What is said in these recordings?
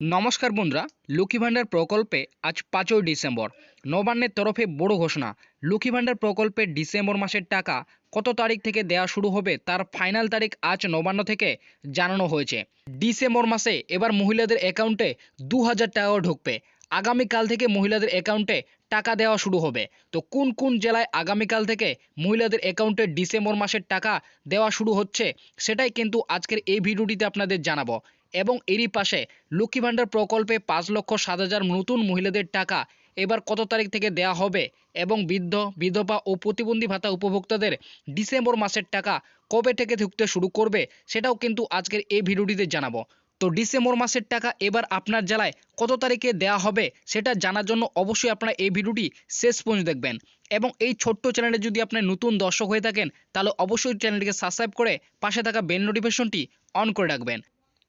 নমস্কার বন্ধুরা, লক্ষ্মী ভাণ্ডার প্রকল্পে আজ ৫ই ডিসেম্বর নবান্নের তরফে বড় ঘোষণা। লক্ষ্মী ভাণ্ডার প্রকল্পে ডিসেম্বর মাসের টাকা কত তারিখ থেকে দেওয়া শুরু হবে তার ফাইনাল তারিখ আজ নবান্ন থেকে জানানো হয়েছে। ডিসেম্বর মাসে এবার মহিলাদের অ্যাকাউন্টে ২০০০ টাকাও ঢুকবে। আগামীকাল থেকে মহিলাদের অ্যাকাউন্টে টাকা দেওয়া শুরু হবে। তো কোন কোন জেলায় আগামীকাল থেকে মহিলাদের অ্যাকাউন্টে ডিসেম্বর মাসের টাকা দেওয়া শুরু হচ্ছে সেটাই কিন্তু আজকের এই ভিডিওটিতে আপনাদের জানাবো। এবং এরই পাশে লক্ষ্মী ভাণ্ডার প্রকল্পে ৫,৭০,০০০ নতুন মহিলাদের টাকা এবার কত তারিখ থেকে দেওয়া হবে এবং বৃদ্ধ, বিধবা ও প্রতিবন্ধী ভাতা উপভোক্তাদের ডিসেম্বর মাসের টাকা কবে থেকে ঢুকতে শুরু করবে সেটাও কিন্তু আজকের এই ভিডিওটিতে জানাবো। তো ডিসেম্বর মাসের টাকা এবার আপনার জেলায় কত তারিখে দেওয়া হবে সেটা জানার জন্য অবশ্যই আপনারা এই ভিডিওটি শেষ পর্যন্ত দেখবেন। এবং এই ছোট্ট চ্যানেলে যদি আপনি নতুন দর্শক হয়ে থাকেন তাহলে অবশ্যই চ্যানেলটিকে সাবস্ক্রাইব করে পাশে থাকা বেল নোটিফিকেশনটি অন করে রাখবেন।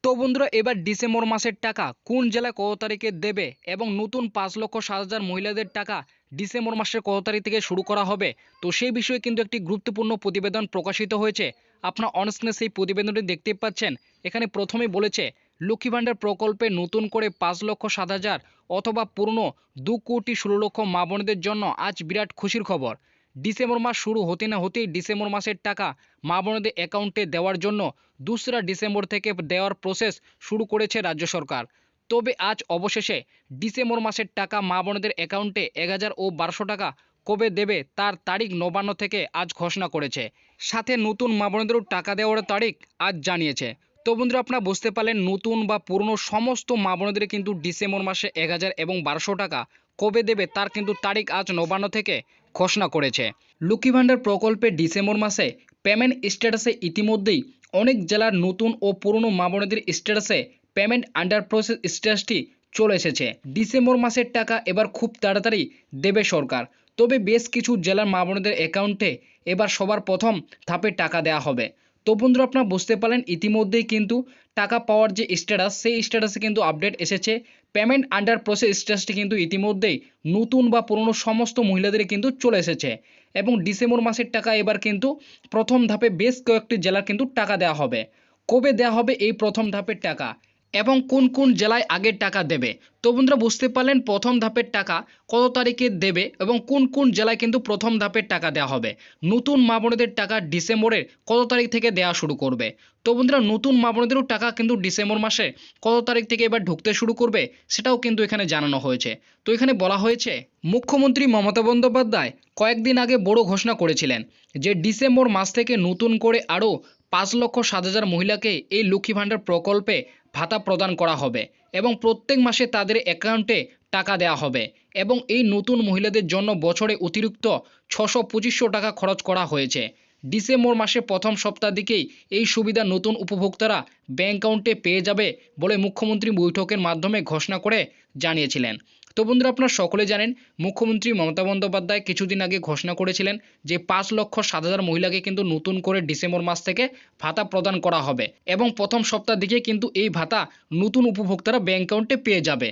তো বন্ধুরা, এবার ডিসেম্বর মাসের টাকা কোন জেলায় কত তারিখে দেবে এবং নতুন ৫,৭০,০০০ মহিলাদের টাকা ডিসেম্বর মাসের কত তারিখ থেকে শুরু করা হবে, তো সেই বিষয়ে কিন্তু একটি গুরুত্বপূর্ণ প্রতিবেদন প্রকাশিত হয়েছে। আপনার অনস্ক্রিনে সেই প্রতিবেদনটি দেখতে পাচ্ছেন। এখানে প্রথমেই বলেছে, লক্ষ্মী ভাণ্ডার প্রকল্পে নতুন করে ৫,৭০,০০০ অথবা পুরনো ২,১৬,০০,০০০ মা বোনদের জন্য আজ বিরাট খুশির খবর। ডিসেম্বর মাস শুরু হতে না হতেই ডিসেম্বর মাসের টাকা মা বোনদের অ্যাকাউন্টে দেওয়ার জন্য ২রা ডিসেম্বর থেকে দেওয়ার প্রসেস শুরু করেছে রাজ্য সরকার। তবে আজ অবশেষে ডিসেম্বর মাসের টাকা মা বোনদের অ্যাকাউন্টে ১,০০০ ও ১,২০০ টাকা কবে দেবে তার তারিখ নবান্ন থেকে আজ ঘোষণা করেছে। সাথে নতুন মা বোনদেরও টাকা দেওয়ার তারিখ আজ জানিয়েছে। তো বন্ধুরা, আপনারা বুঝতে পারলেন নতুন বা পুরনো সমস্ত মা বোনদের কিন্তু ডিসেম্বর মাসে ১,০০০ এবং ১,২০০ টাকা কবে দেবে তার কিন্তু তারিখ আজ নবান্ন থেকে ঘোষণা করেছে। লক্ষ্মী ভাণ্ডার প্রকল্পে ডিসেম্বর মাসে পেমেন্ট স্ট্যাটাসে ইতিমধ্যেই অনেক জেলার নতুন ও পুরনো মা বোনদের স্ট্যাটাসে পেমেন্ট আন্ডার প্রসেস স্ট্যাটাসটি চলে এসেছে। ডিসেম্বর মাসের টাকা এবার খুব তাড়াতাড়ি দেবে সরকার। তবে বেশ কিছু জেলার মা বোনদের অ্যাকাউন্টে এবার সবার প্রথম ধাপে টাকা দেওয়া হবে। তো বন্ধুরা, আপনারা বুঝতে পারলেন ইতিমধ্যেই কিন্তু টাকা পাওয়ার যে স্ট্যাটাস সেই স্ট্যাটাসে কিন্তু আপডেট এসেছে। পেমেন্ট আন্ডার প্রসেস স্ট্যাটাসটি কিন্তু ইতিমধ্যেই নতুন বা পুরনো সমস্ত মহিলাদের কিন্তু চলে এসেছে। এবং ডিসেম্বর মাসের টাকা এবার কিন্তু প্রথম ধাপে বেশ কয়েকটি জেলার কিন্তু টাকা দেওয়া হবে। কবে দেওয়া হবে এই প্রথম ধাপের টাকা এবং কোন কোন জেলায় আগের টাকা দেবে, তো বন্ধুরা বুঝতে পারলেন প্রথম ধাপের টাকা কত তারিখে দেবে এবং কোন কোন জেলায় কিন্তু প্রথম ধাপের টাকা দেওয়া হবে। নতুন মা বোনেদের টাকা ডিসেম্বরের কত তারিখ থেকে দেওয়া শুরু করবে। তো বন্ধুরা, নতুন মা বোনেদেরও টাকা কিন্তু ডিসেম্বর মাসে কত তারিখ থেকে এবার ঢুকতে শুরু করবে সেটাও কিন্তু এখানে জানানো হয়েছে। তো এখানে বলা হয়েছে, মুখ্যমন্ত্রী মমতা বন্দ্যোপাধ্যায় কয়েকদিন আগে বড় ঘোষণা করেছিলেন যে ডিসেম্বর মাস থেকে নতুন করে আরও ৫,৭০,০০০ মহিলাকে এই লক্ষ্মী ভাণ্ডার প্রকল্পে ভাতা প্রদান করা হবে এবং প্রত্যেক মাসে তাদের অ্যাকাউন্টে টাকা দেওয়া হবে। এবং এই নতুন মহিলাদের জন্য বছরে অতিরিক্ত ৬,২৫০ টাকা খরচ করা হয়েছে। ডিসেম্বর মাসে প্রথম সপ্তাহ দিকেই এই সুবিধা নতুন উপভোক্তারা ব্যাঙ্ক অ্যাকাউন্টে পেয়ে যাবে বলে মুখ্যমন্ত্রী বৈঠকের মাধ্যমে ঘোষণা করে জানিয়েছিলেন। তো বন্ধুরা, আপনারা সকলে জানেন মুখ্যমন্ত্রী মমতা বন্দ্যোপাধ্যায় কিছুদিন আগে ঘোষণা করেছিলেন যে ৫,৭০,০০০ মহিলাকে কিন্তু নতুন করে ডিসেম্বর মাস থেকে ভাতা প্রদান করা হবে এবং প্রথম সপ্তাহ দিকে কিন্তু এই ভাতা নতুন উপভোক্তারা ব্যাঙ্ক অ্যাকাউন্টে পেয়ে যাবে।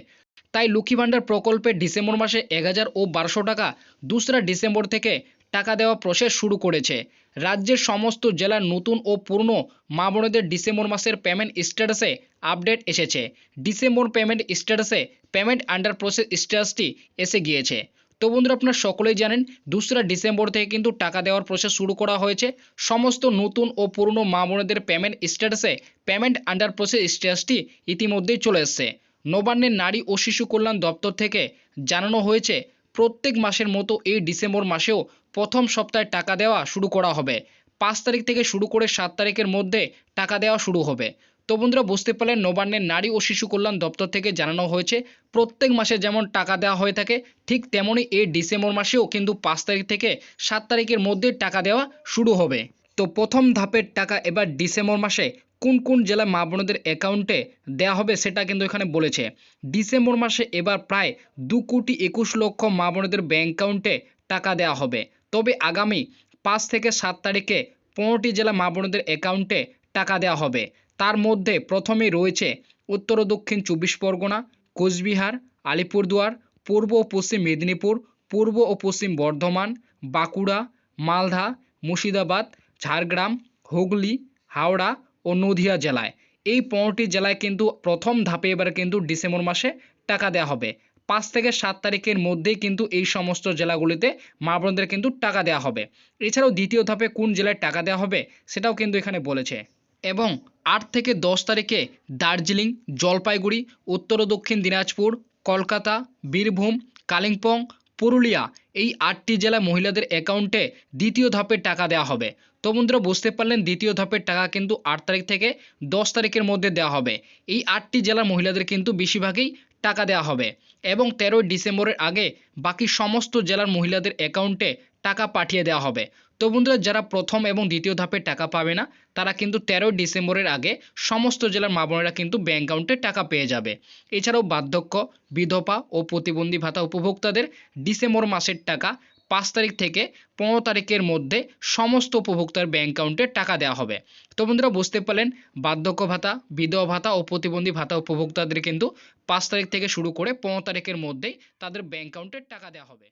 তাই লক্ষ্মী ভাণ্ডার প্রকল্পে ডিসেম্বর মাসে ১,০০০ ও ১,২০০ টাকা ২রা ডিসেম্বর থেকে টাকা দেওয়া প্রসেস শুরু করেছে। রাজ্যের সমস্ত জেলার নতুন ও পুরনো মা বোনেদের ডিসেম্বর মাসের পেমেন্ট স্ট্যাটাসে আপডেট এসেছে। ডিসেম্বর পেমেন্ট স্ট্যাটাসে পেমেন্ট আন্ডার প্রসেস স্ট্যাটাসটি এসে গিয়েছে। তো বন্ধুরা, আপনারা সকলেই জানেন ২রা ডিসেম্বর থেকে কিন্তু টাকা দেওয়ার প্রসেস শুরু করা হয়েছে। সমস্ত নতুন ও পুরনো মা বোনেদের পেমেন্ট স্ট্যাটাসে পেমেন্ট আন্ডার প্রসেস স্ট্যাটাসটি ইতিমধ্যেই চলে এসেছে। নবান্নের নারী ও শিশু কল্যাণ দপ্তর থেকে জানানো হয়েছে, প্রত্যেক মাসের মতো এই ডিসেম্বর মাসেও প্রথম সপ্তাহে টাকা দেওয়া শুরু করা হবে। ৫ তারিখ থেকে শুরু করে ৭ তারিখের মধ্যে টাকা দেওয়া শুরু হবে। তো বন্ধুরা, বুঝতে পারলেন নবান্নের নারী ও শিশু কল্যাণ দপ্তর থেকে জানানো হয়েছে প্রত্যেক মাসে যেমন টাকা দেওয়া হয়ে থাকে ঠিক তেমনই এই ডিসেম্বর মাসেও কিন্তু ৫ তারিখ থেকে ৭ তারিখের মধ্যে টাকা দেওয়া শুরু হবে। তো প্রথম ধাপের টাকা এবার ডিসেম্বর মাসে কোন কোন জেলা মা বোনদের অ্যাকাউন্টে দেওয়া হবে সেটা কিন্তু এখানে বলেছে। ডিসেম্বর মাসে এবার প্রায় ২,২১,০০,০০০ মা বোনদের ব্যাঙ্ক অ্যাকাউন্টে টাকা দেওয়া হবে। তবে আগামী ৫ থেকে ৭ তারিখে ১৫টি জেলা মা বোনদের অ্যাকাউন্টে টাকা দেওয়া হবে। তার মধ্যে প্রথমেই রয়েছে উত্তর ও দক্ষিণ ২৪ পরগনা, কোচবিহার, আলিপুরদুয়ার, পূর্ব ও পশ্চিম মেদিনীপুর, পূর্ব ও পশ্চিম বর্ধমান, বাঁকুড়া, মালদা, মুর্শিদাবাদ, ঝাড়গ্রাম, হুগলি, হাওড়া ও নদিয়া জেলায়। এই 15টি জেলায় কিন্তু প্রথম ধাপে এবার কিন্তু ডিসেম্বর মাসে টাকা দেওয়া হবে। 5 থেকে 7 তারিখের মধ্যেই কিন্তু এই সমস্ত জেলাগুলিতে মা বোনদের কিন্তু টাকা দেওয়া হবে। এছাড়াও দ্বিতীয় ধাপে কোন জেলায় টাকা দেওয়া হবে সেটাও কিন্তু এখানে বলেছে। এবং 8 থেকে 10 তারিখে দার্জিলিং, জলপাইগুড়ি, উত্তর ও দক্ষিণ দিনাজপুর, কলকাতা, বীরভূম, কালিম্পং, পুরুলিয়া এই 8টি জেলা মহিলাদের অ্যাকাউন্টে দ্বিতীয় ধাপে টাকা দেওয়া হবে। তো বন্ধুরা বুঝতে পারলেন দ্বিতীয় ধাপের টাকা কিন্তু 8 তারিখ থেকে 10 তারিখের মধ্যে দেওয়া হবে। এই 8টি জেলার মহিলাদের কিন্তু বেশিরভাগই টাকা দেওয়া হবে এবং 13 ডিসেম্বরের আগে বাকি সমস্ত জেলার মহিলাদের অ্যাকাউন্টে টাকা পাঠিয়ে দেওয়া হবে। তো বন্ধুরা যারা প্রথম এবং দ্বিতীয় ধাপে টাকা পাবে না তারা কিন্তু 13 ডিসেম্বরের আগে সমস্ত জেলার মা বোনেরা কিন্তু ব্যাংক অ্যাকাউন্টে টাকা পেয়ে যাবে। এছাড়াও বার্ধক্য, বিধবা ও প্রতিবন্ধী ভাতা উপভোক্তাদের ডিসেম্বর মাসের টাকা 5 তারিখ থেকে 15 তারিখের মধ্যে সমস্ত উপভোক্তার ব্যাংক অ্যাকাউন্টে টাকা দেওয়া হবে। তো বন্ধুরা বুঝতে পারলেন বার্ধক্য ভাতা, বিধবা ভাতা ও প্রতিবন্ধী ভাতা উপভোক্তাদের কিন্তু 5 তারিখ থেকে শুরু করে 15 তারিখের মধ্যেই তাদের ব্যাংক অ্যাকাউন্টে টাকা দেওয়া হবে।